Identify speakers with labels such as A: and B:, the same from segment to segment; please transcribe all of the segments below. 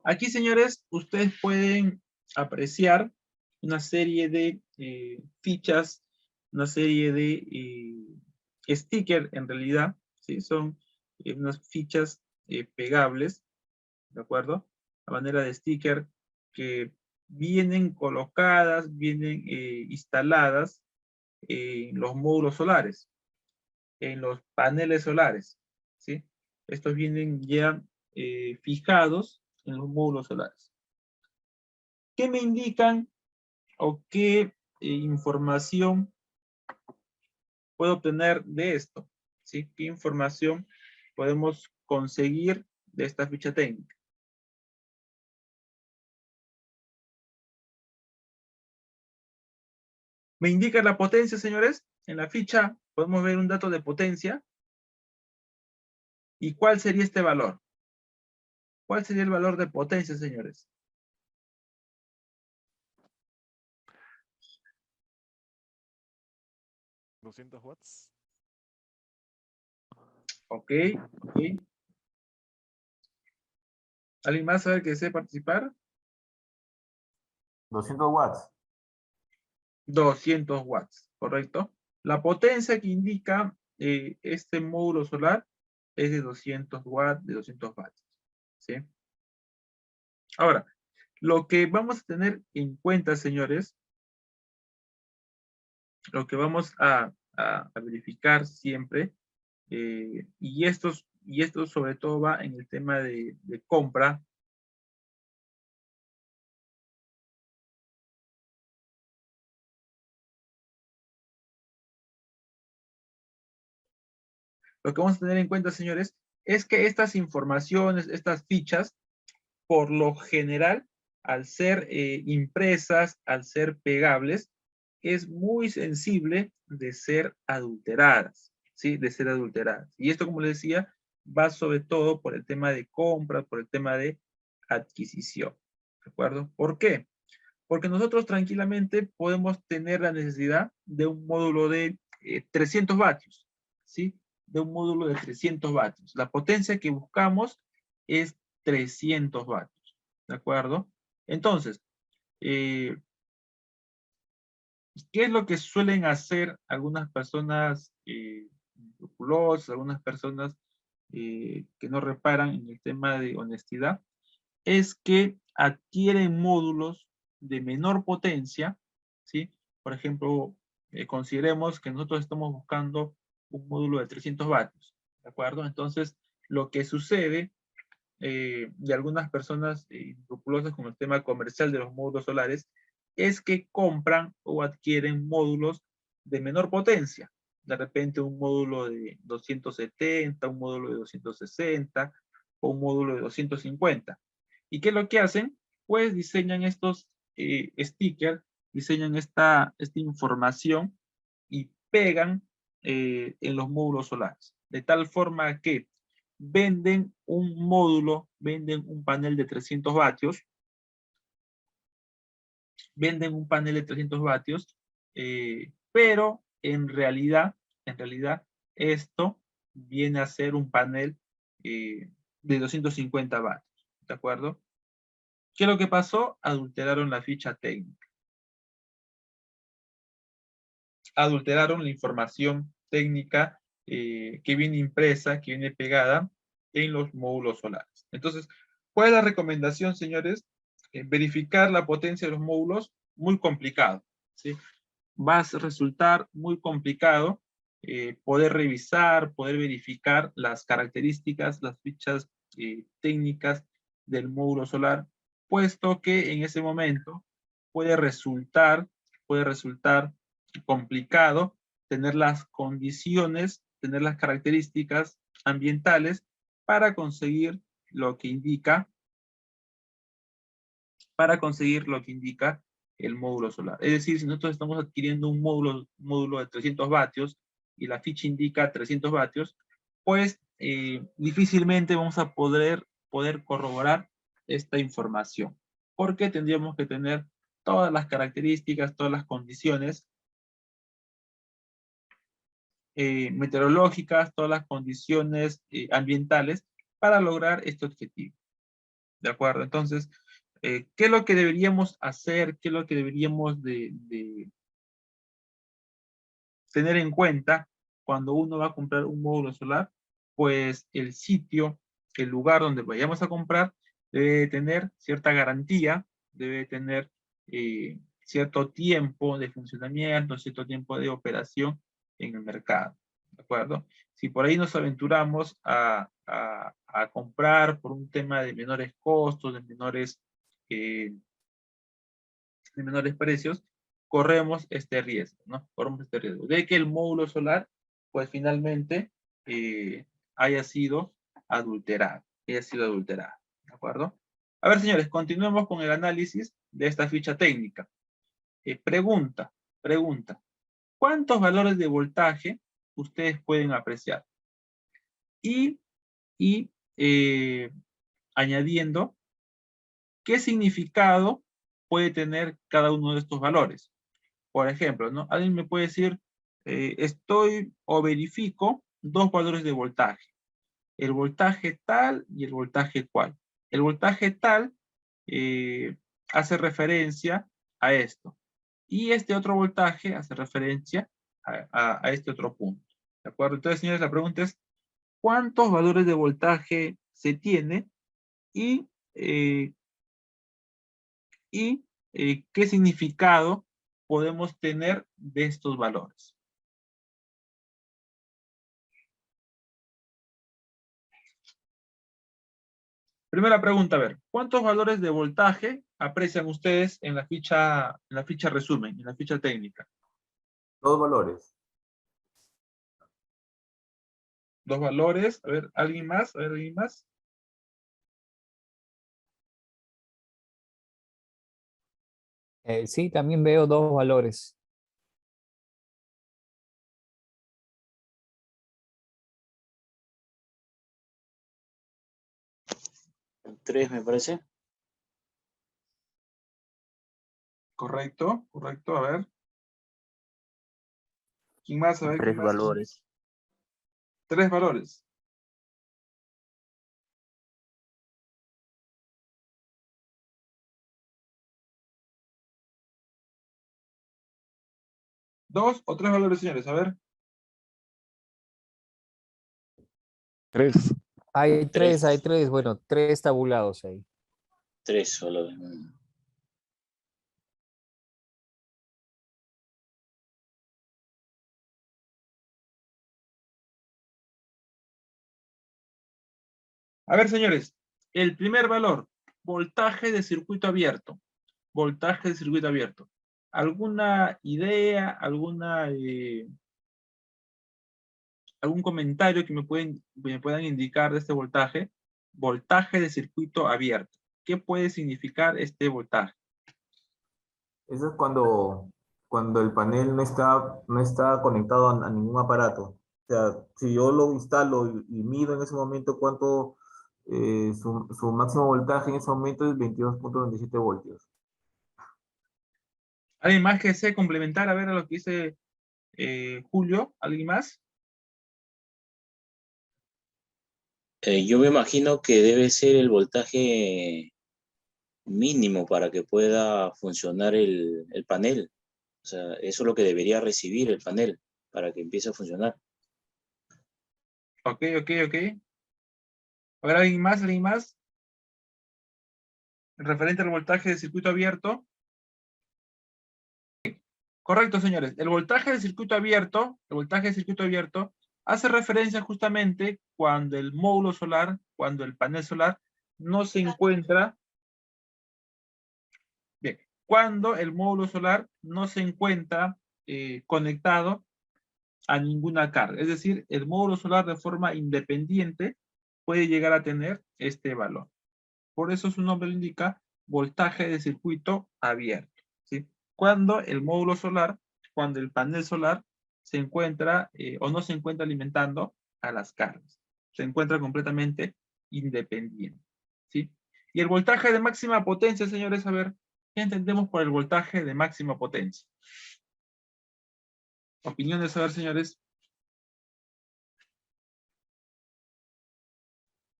A: Aquí, señores, ustedes pueden apreciar una serie de fichas, una serie de stickers, en realidad, ¿sí? Son unas fichas pegables, ¿de acuerdo? A manera de sticker que vienen colocadas, vienen instaladas en los módulos solares, en los paneles solares, ¿sí? Estos vienen ya fijados en los módulos solares. ¿Qué me indican o qué información puedo obtener de esto? ¿Sí? ¿Qué información podemos conseguir de esta ficha técnica? ¿Me indica la potencia, señores? En la ficha podemos ver un dato de potencia. ¿Y cuál sería este valor? ¿Cuál sería el valor de potencia, señores?
B: ¿200 watts?
A: Ok, ok. ¿Alguien más sabe que desee participar?
C: 200 watts.
A: 200 watts, ¿correcto? La potencia que indica este módulo solar es de 200 watts, de 200 vatios, ¿sí? Ahora, lo que vamos a tener en cuenta, señores, lo que vamos a verificar siempre, y esto sobre todo va en el tema de compra. Lo que vamos a tener en cuenta, señores, es que estas informaciones, estas fichas, por lo general, al ser impresas, al ser pegables, es muy sensible de ser adulteradas, ¿sí? De ser adulteradas. Y esto, como les decía, va sobre todo por el tema de compra, por el tema de adquisición, ¿de acuerdo? ¿Por qué? Porque nosotros tranquilamente podemos tener la necesidad de un módulo de 300 vatios, ¿sí? De un módulo de 300 vatios. La potencia que buscamos es 300 vatios, ¿de acuerdo? Entonces, eh, ¿qué es lo que suelen hacer algunas personas escrupulosas, algunas personas que no reparan en el tema de honestidad? Es que adquieren módulos de menor potencia, ¿sí? Por ejemplo, consideremos que nosotros estamos buscando un módulo de 300 vatios, ¿de acuerdo? Entonces, lo que sucede de algunas personas escrupulosas con el tema comercial de los módulos solares es que compran o adquieren módulos de menor potencia. De repente un módulo de 270, un módulo de 260 o un módulo de 250. ¿Y qué es lo que hacen? Pues diseñan estos stickers, diseñan esta información y pegan en los módulos solares. De tal forma que venden un módulo, venden un panel de 300 vatios, venden un panel de 300 vatios, pero en realidad, esto viene a ser un panel de 250 vatios, ¿de acuerdo? ¿Qué es lo que pasó? Adulteraron la ficha técnica. Adulteraron la información técnica que viene impresa, que viene pegada en los módulos solares. Entonces, ¿cuál es la recomendación, señores? Verificar la potencia de los módulos, muy complicado, ¿sí? Va a resultar muy complicado poder revisar, poder verificar las características, las fichas técnicas del módulo solar, puesto que en ese momento puede resultar complicado tener las condiciones, tener las características ambientales para conseguir lo que indica, el módulo solar. Es decir, si nosotros estamos adquiriendo un módulo de 300 vatios y la ficha indica 300 vatios, pues difícilmente vamos a poder corroborar esta información, porque tendríamos que tener todas las características, todas las condiciones meteorológicas, todas las condiciones ambientales para lograr este objetivo. ¿De acuerdo? Entonces, ¿qué es lo que deberíamos hacer? ¿Qué es lo que deberíamos de tener en cuenta cuando uno va a comprar un módulo solar? Pues el sitio, el lugar donde vayamos a comprar, debe tener cierta garantía, debe tener cierto tiempo de funcionamiento, cierto tiempo de operación en el mercado. ¿De acuerdo? Si por ahí nos aventuramos a comprar por un tema de menores costos, eh, de menores precios, corremos este riesgo, ¿no? Corremos este riesgo de que el módulo solar, pues finalmente haya sido adulterado, ¿de acuerdo? A ver, señores, continuemos con el análisis de esta ficha técnica. Pregunta, pregunta, ¿cuántos valores de voltaje ustedes pueden apreciar? Y, y añadiendo, ¿qué significado puede tener cada uno de estos valores? Por ejemplo, ¿no? Alguien me puede decir, estoy o verifico dos valores de voltaje. El voltaje tal y el voltaje cual. El voltaje tal hace referencia a esto. Y este otro voltaje hace referencia a este otro punto. ¿De acuerdo? Entonces, señores, la pregunta es, ¿cuántos valores de voltaje se tiene? Y, eh, y qué significado podemos tener de estos valores. Primera pregunta, a ver, ¿cuántos valores de voltaje aprecian ustedes en la ficha resumen, en la ficha técnica?
C: Dos valores.
A: Dos valores, a ver, ¿alguien más? A ver, ¿alguien más?
D: Sí, también veo dos valores.
E: Tres, me parece.
A: Correcto, correcto, a ver. ¿Quién más? A ver, ¿quién
E: Tres
A: más?
E: valores.
A: Tres valores. Dos o tres valores, señores, a ver.
B: Tres.
D: Hay
E: Tres.
D: tres, bueno, tres tabulados ahí.
E: Tres valores.
A: A ver, señores, el primer valor, voltaje de circuito abierto. Voltaje de circuito abierto. ¿Alguna idea, algún comentario que me puedan indicar de este voltaje? Voltaje de circuito abierto. ¿Qué puede significar este voltaje?
C: Eso es cuando el panel no está conectado a ningún aparato. O sea, si yo lo instalo y mido en ese momento cuánto, su máximo voltaje en ese momento es 22.27 voltios.
A: ¿Alguien más que desee complementar a ver a lo que dice Julio? ¿Alguien más?
E: Yo me imagino que debe ser el voltaje mínimo para que pueda funcionar el panel. O sea, eso es lo que debería recibir el panel para que empiece a funcionar.
A: Ok, ok, ok. A ver, ¿alguien más? ¿Alguien más? Referente al voltaje de circuito abierto. Correcto, señores. El voltaje de circuito abierto hace referencia justamente cuando el módulo solar, cuando el panel solar no se encuentra, bien, cuando el módulo solar no se encuentra conectado a ninguna carga. Es decir, el módulo solar de forma independiente puede llegar a tener este valor. Por eso su nombre lo indica voltaje de circuito abierto, ¿sí? Cuando el módulo solar, cuando el panel solar se encuentra o no se encuentra alimentando a las cargas. Se encuentra completamente independiente, ¿sí? Y el voltaje de máxima potencia, señores, a ver, ¿qué entendemos por el voltaje de máxima potencia? Opiniones, a ver, señores.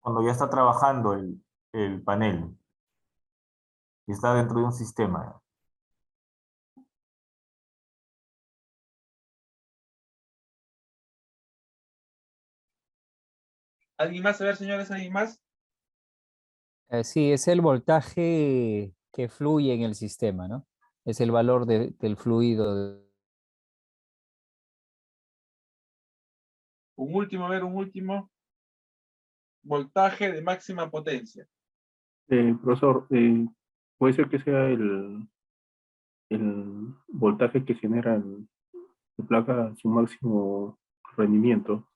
C: Cuando ya está trabajando el panel y está dentro de un sistema.
A: ¿Alguien más? A ver, señores, ¿alguien más?
D: Sí, es el voltaje que fluye en el sistema, ¿no? Es el valor del fluido.
A: Un último, a ver, un último. Voltaje de máxima potencia.
B: Profesor, puede ser que sea el voltaje que genera la placa a su máximo rendimiento.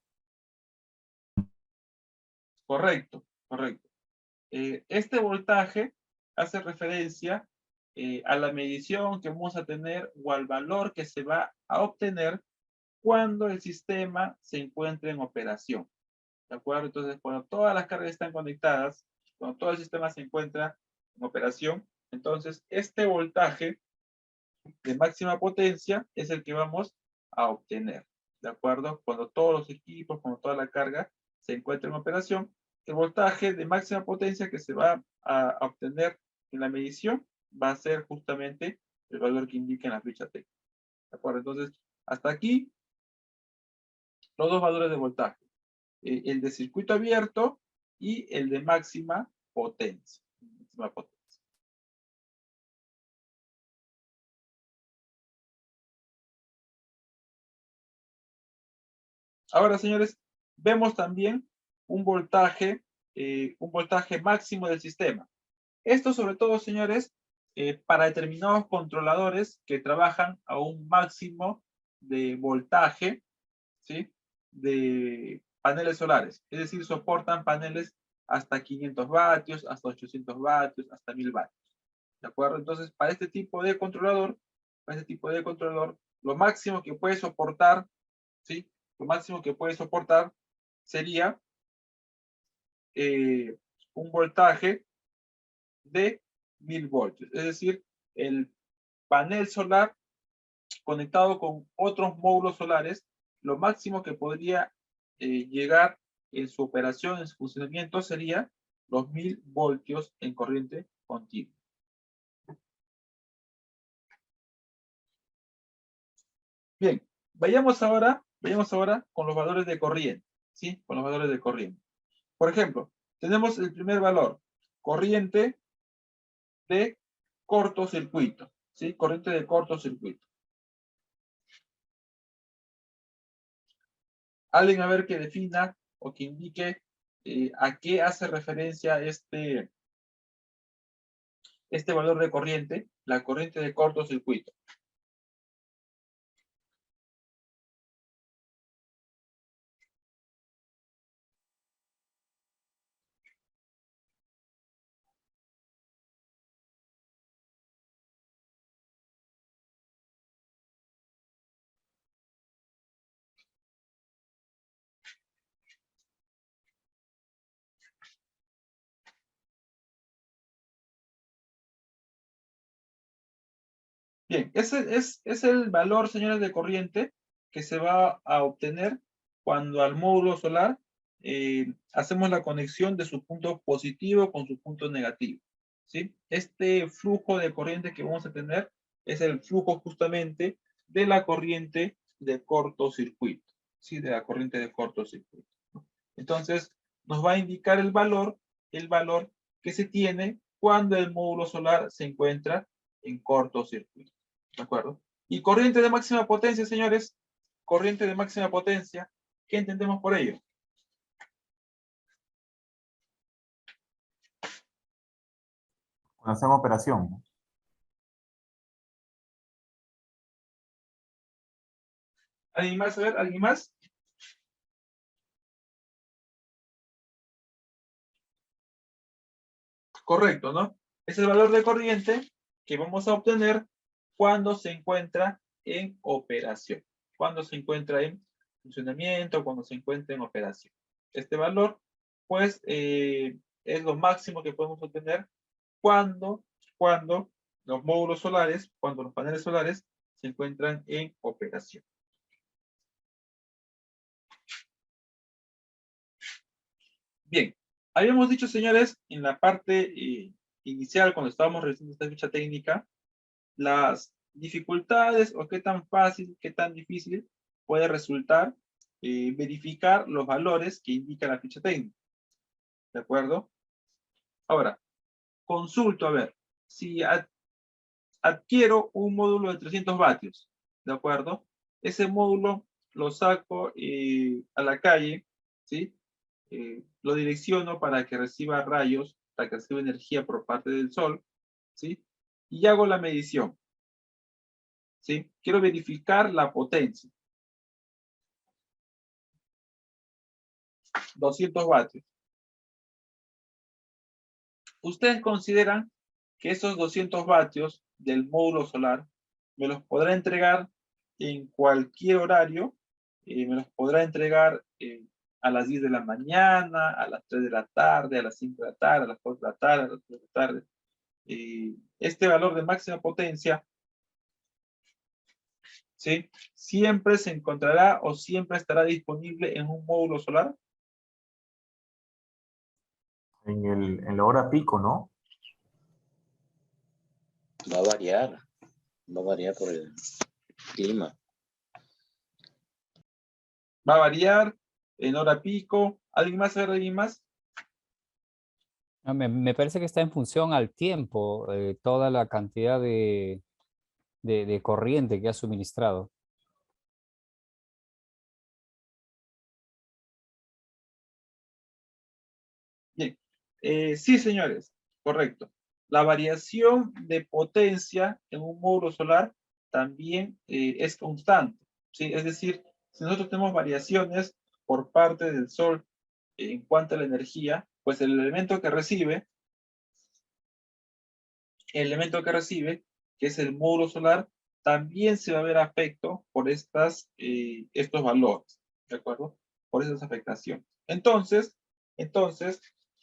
A: Correcto, correcto. Este voltaje hace referencia a la medición que vamos a tener o al valor que se va a obtener cuando el sistema se encuentre en operación. ¿De acuerdo? Entonces, cuando todas las cargas están conectadas, cuando todo el sistema se encuentra en operación, entonces este voltaje de máxima potencia es el que vamos a obtener. ¿De acuerdo? Cuando todos los equipos, cuando toda la carga se encuentra en operación, el voltaje de máxima potencia que se va a obtener en la medición va a ser justamente el valor que indica en la ficha técnica. ¿De acuerdo? Entonces, hasta aquí los dos valores de voltaje. El de circuito abierto y el de máxima potencia. Máxima potencia. Ahora, señores, vemos también un voltaje máximo del sistema. Esto sobre todo, señores, para determinados controladores que trabajan a un máximo de voltaje, ¿sí? De paneles solares. Es decir, soportan paneles hasta 500 vatios, hasta 800 vatios, hasta 1000 vatios. ¿De acuerdo? Entonces, para este tipo de controlador, lo máximo que puede soportar, ¿sí? Lo máximo que puede soportar sería un voltaje de 1000 voltios. Es decir, el panel solar conectado con otros módulos solares, lo máximo que podría llegar en su operación, en su funcionamiento, sería los 1000 voltios en corriente continua. Bien, vayamos ahora con los valores de corriente, ¿sí? Con los valores de corriente. Por ejemplo, tenemos el primer valor, corriente de cortocircuito, ¿sí? Corriente de cortocircuito. Alguien a ver que defina o que indique a qué hace referencia este valor de corriente, la corriente de cortocircuito. Bien, ese es el valor, señores, de corriente que se va a obtener cuando al módulo solar hacemos la conexión de su punto positivo con su punto negativo, ¿sí? Este flujo de corriente que vamos a tener es el flujo justamente de la corriente de cortocircuito, ¿sí? De la corriente de cortocircuito. Entonces, nos va a indicar el valor que se tiene cuando el módulo solar se encuentra en cortocircuito. ¿De acuerdo? Y corriente de máxima potencia, señores. Corriente de máxima potencia. ¿Qué entendemos por ello?
C: Cuando está en operación.
A: ¿Alguien más? A ver, ¿alguien más? Correcto, ¿no? Es el valor de corriente que vamos a obtener cuando se encuentra en operación. Cuando se encuentra en funcionamiento, cuando se encuentra en operación. Este valor, pues, es lo máximo que podemos obtener cuando los módulos solares, cuando los paneles solares se encuentran en operación. Bien, Habíamos dicho, señores, en la parte inicial, cuando estábamos revisando esta ficha técnica, las dificultades o qué tan fácil, qué tan difícil puede resultar verificar los valores que indica la ficha técnica. ¿De acuerdo? Ahora, consulto, a ver, si adquiero un módulo de 300 vatios, ¿de acuerdo? Ese módulo lo saco a la calle, ¿sí? Lo direcciono para que reciba rayos, para que reciba energía por parte del sol, ¿sí? Y hago la medición, ¿sí? Quiero verificar la potencia. 200 vatios. ¿Ustedes consideran que esos 200 vatios del módulo solar me los podrá entregar en cualquier horario? Me los podrá entregar a las 10 de la mañana, a las 3 de la tarde, a las 5 de la tarde, a las 4 de la tarde, a las 3 de la tarde. Este valor de máxima potencia, ¿sí? ¿Siempre se encontrará o siempre estará disponible en un módulo solar?
C: En la hora pico, ¿no?
E: Va a variar por el clima.
A: Va a variar en hora pico. ¿Alguien más? ¿Alguien más?
D: No, me parece que está en función al tiempo, toda la cantidad de corriente que ha suministrado.
A: Bien. Sí, señores, correcto. La variación de potencia en un módulo solar también es constante, ¿sí? Es decir, si nosotros tenemos variaciones por parte del Sol en cuanto a la energía, pues el elemento que recibe, que es el módulo solar, también se va a ver afecto por estos valores, ¿de acuerdo? Por esas afectaciones. Entonces,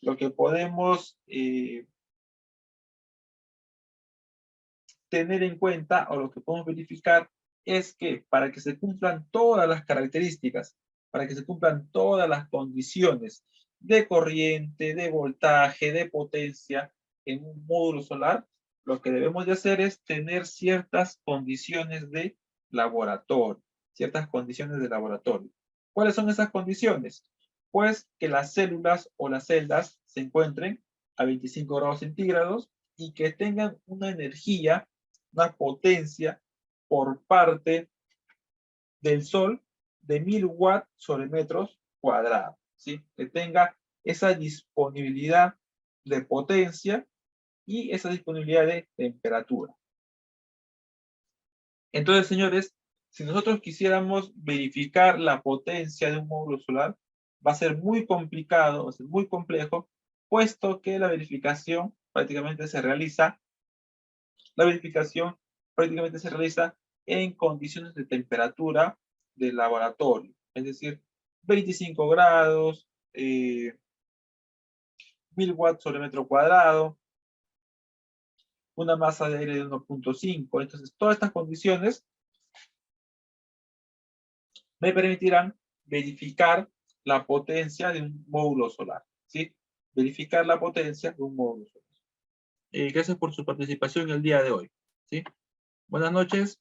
A: lo que podemos tener en cuenta o lo que podemos verificar es que para que se cumplan todas las características, para que se cumplan todas las condiciones de corriente, de voltaje, de potencia en un módulo solar, lo que debemos de hacer es tener ciertas condiciones de laboratorio, ¿Cuáles son esas condiciones? Pues que las células o las celdas se encuentren a 25 grados centígrados y que tengan una energía, una potencia por parte del Sol de 1000 watts sobre metros cuadrados, ¿sí? Que tenga esa disponibilidad de potencia y esa disponibilidad de temperatura. Entonces, señores, si nosotros quisiéramos verificar la potencia de un módulo solar, va a ser muy complicado, va a ser muy complejo, puesto que la verificación prácticamente se realiza en condiciones de temperatura del laboratorio, es decir, 25 grados, 1000 watts sobre metro cuadrado, una masa de aire de 1.5. Entonces, todas estas condiciones me permitirán verificar la potencia de un módulo solar, ¿sí? Verificar la potencia de un módulo solar. Gracias por su participación el día de hoy, ¿sí? Buenas noches.